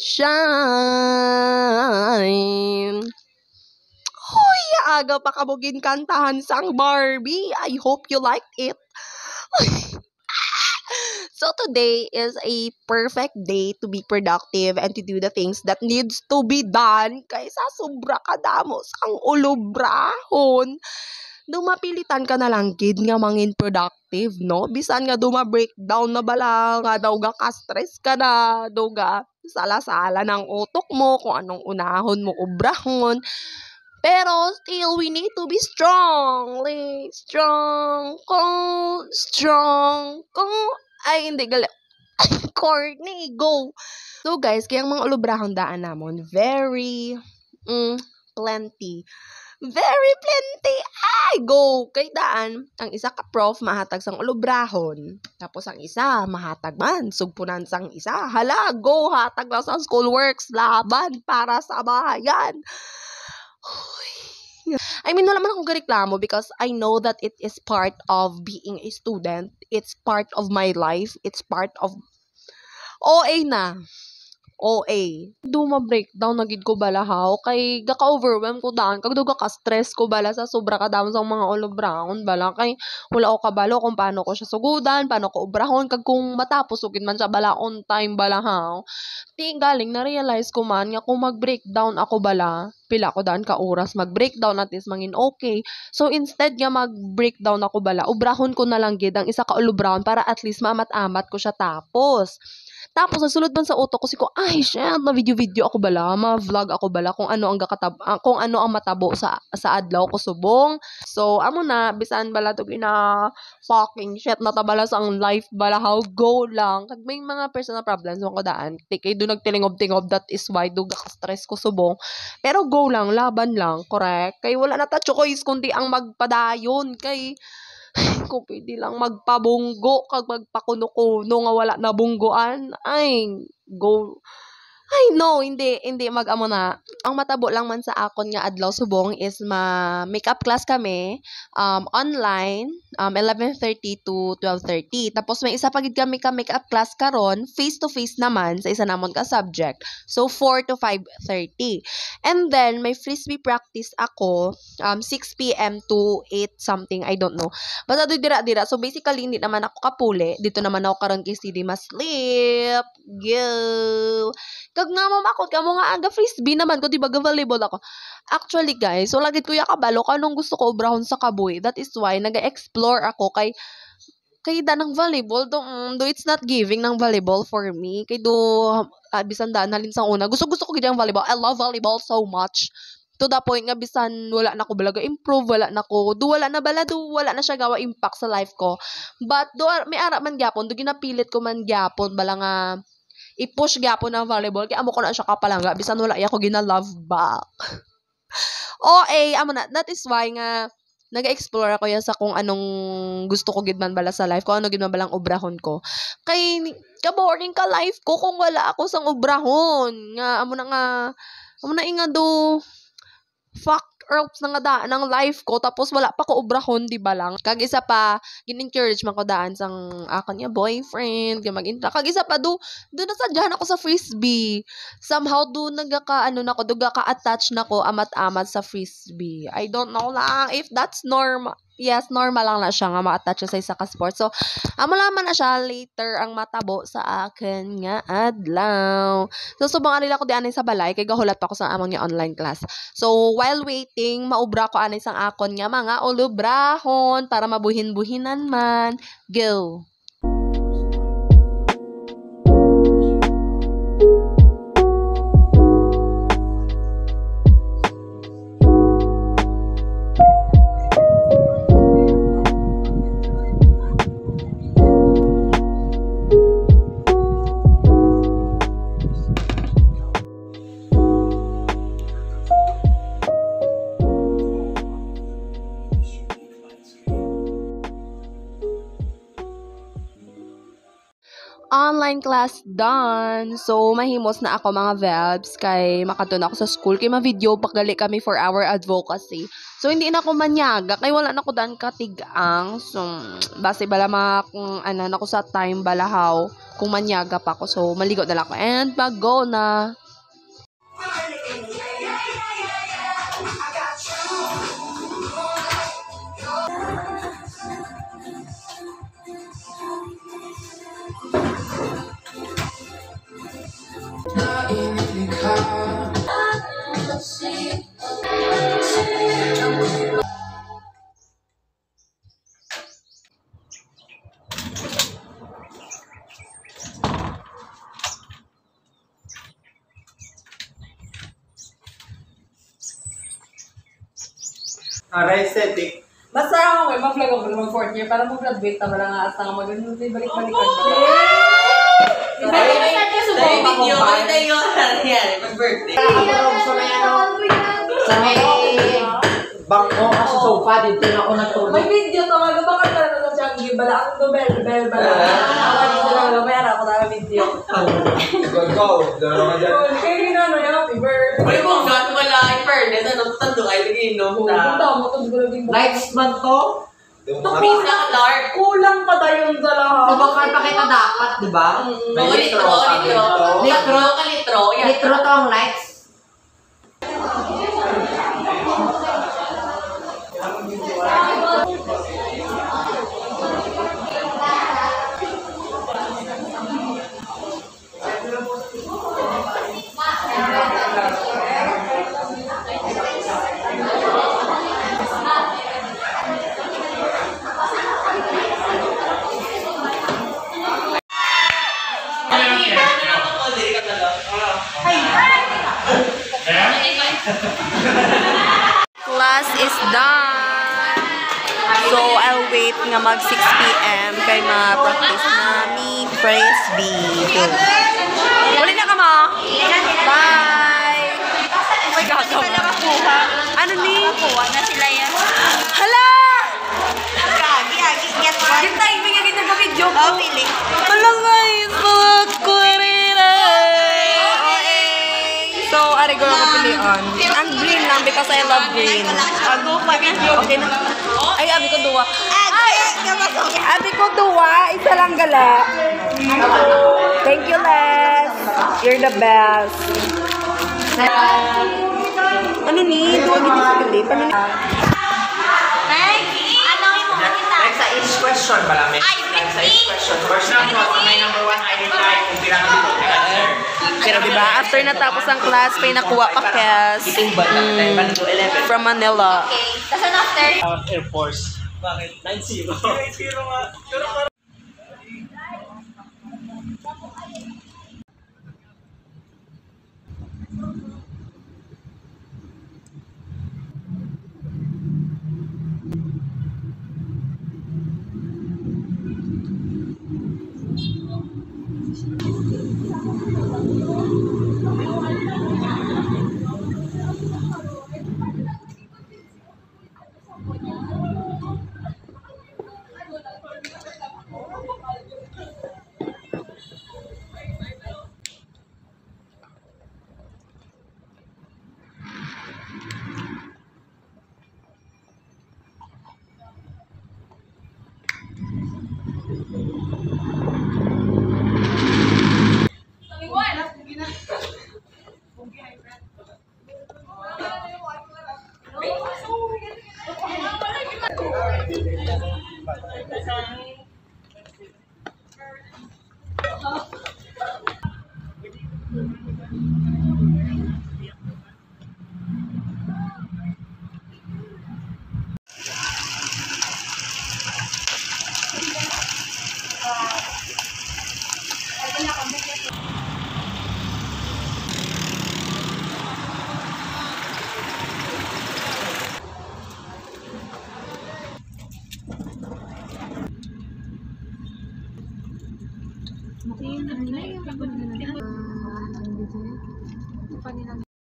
sunshine. Hoy, aga pa kabugin kantahan sang Barbie. I hope you liked it. So today is a perfect day to be productive and to do the things that needs to be done kaysa sobra kadamo sang ulubrahon. Dumapilitan ka na lang gid nga mangin productive, no? Bisan nga duma-breakdown na bala, nga daw ga ka-stress ka na, daw ga sala-sala ng utok mo, kung anong unahon mo ubrahon. Pero still, we need to be strong. Like, strong, ay, hindi, corny, go. So guys, kaya ang mga ulubrahon daan namon, very, plenty. Very plenty. Ay, go. Kay daan, ang isa ka prof mahatag sang ulubrahon. Tapos ang isa, mahatag man. Sugpunan sang isa. Hala, go. Hatag lang sa schoolworks. Laban para sa bayan. I mean, wala man akong gareklamo because I know that it is part of being a student. It's part of my life. It's part of OA na. OA. Duma-breakdown na gid ko balahaw kay gaka-overwhelm ko daan kag gaka-stress ko bala sa sobra kadamon sa mga ulubrahon bala kay wala ko kabalo kung paano ko siya sugudan, paano ko ubrahon kag kung matapos ugid man siya bala on time balahaw. Di galing na realize ko man nga kung mag-breakdown ako bala, pila ko daan ka oras mag-breakdown at least mangin okay. So instead nga mag-breakdown ako bala, ubrahon ko na lang gid ang isa ka ulubrahon para at least maamat-amat ko siya tapos nasulod man sa utok ko si ko, ay shit, na video ako bala, ma-vlog ako bala kung ano ang matabo sa adlaw ko subong. So amo na bisan bala to gina fucking shit na tabala sa ang life bala how go lang. Kag may mga personal problems mo ko daan. Kay do nagtingob-tingob, that is why do stress ko subong. Pero go lang, laban lang, correct? Kay wala na ta choice kundi ang magpadayon kay kung pwede lang magpabunggo kag magpakuno-kuno nga wala na bunggoan, ay, go. Ay, no, hindi mag-amo na. Ang matabo lang man sa akon nga adlaw subong is makeup class kami, online, 11:30 to 12:30. Tapos may isa pa gid kami ka makeup class karon, face-to-face naman sa isa namon ka subject. So, 4 to 5:30. And then, may frisbee practice ako, 6 p.m. to 8 something, I don't know. Basta dira-dira. So, basically, hindi naman ako kapuli. Dito naman ako karon kay CD ma-sleep. Go! Kag nga mamakot ka mo nga aga frisbee naman ko, diba ga-volleyball ako. Actually guys, so lagit ko yakabalo kanong gusto ko ubrahon sa kaboy. That is why nag-explore ako kay da ng volleyball do it's not giving ng volleyball for me. Kay do bisan daan halin sa una. Gusto ko gid ang volleyball. I love volleyball so much. To the point nga bisan wala na ko balaga improve, wala na siya gawa impact sa life ko. But do may ara man gyapon, do ginapilit ko man gyapon bala nga i-push gyapon ng volleyball kay amo ko na siya kapalangga bisan wala iya ko gina-love back. Amo na, that is why nga nag-explore ako yan sa kung anong gusto ko gid man bala sa life ko, ano gid man balang ubrahon ko. Kay ka-boring ka life ko kung wala ako sang ubrahon. Nga amo na inga do fuck earths na nga daan ng life ko tapos wala pa ko ubrahon, di ba lang? Kag isa pa, gin-encourage man ko daan sang akon niya boyfriend, mag-intra. Kag isa pa, do nasadyahan ako sa frisbee. Somehow, do ka-attach na ko amat-amat sa frisbee. I don't know lang if that's normal. Yes, normal lang na siya nga ma-attach sa isa ka sport. So, amo laman na siya later ang matabo sa akin nga adlaw. So, subang nila ko di anay sa balay kay gahulat pa ko sa among nga online class. So, while waiting, maubra ko anay sang akon nga mga ulubrahon para mabuhin-buhinan man. Go! online class done. So, mahimos na ako mga vebs kay makadun ako sa school. Kay ma-video pagali kami for our advocacy. So, hindi na ako manyaga. Kay wala na ako dan katigang. So, base bala kung ano na ako sa time balahaw. Kung manyaga pa ako. So, maligo na lang ako. And mag-go na. Aesthetic. Basta ako kayo, mag-vlog ako mag fourth year para mag-graduate na wala nga asa nga mag-ano balik-balikan ba? Video ko na yun. Yan, mag-birthday. Sa may bangko ka sa sofa, dito na ako natulog. May video to, magabakal ka na sa Changi, bala ang bell bala. Dito lang, mayara ako na video. Go. Dalo ka dyan. Kaya ginano yung happy birthday. Uy, kung gano'n wala in fairness, ano, tando kayo nag-inom na. Lights man to? Kulang pa tayong dalawa. Mabakal pa kita dapat, di ba? Litro. Litro to ang lights. Class is done. So, I'll wait nga mag 6 p.m. kay ma-practice na mi frisbee. Uli na ka mo. Bye! Oh my God, ano ni? Nakuha na sila yan. Hala! Get one. Yung timing nga kita video ko. Oh, pili. Hala guys, kurira. So, ari ko lang pilihan. Ang green lang because I love green. Ako pa yan. Okay na. Ay, abi ko duwa. Abi ko duwa, isa lang gala. Thank you, Les. You're the best. Ano ni? Duwa dito sa galit. Ano ni? Ano yung mga kita? Next sa each question, malami. Ay, Next sa each question. First lang po, sa may number 1 identify kung pirang dito ang answer. Pero diba, after natapos ang class, may nakuha pa kes. Iting ba? Balik to 11. From Manila. Okay. Tapos ano after? Air Force. Bakit? 9-0. 9-0 nga. Thank you.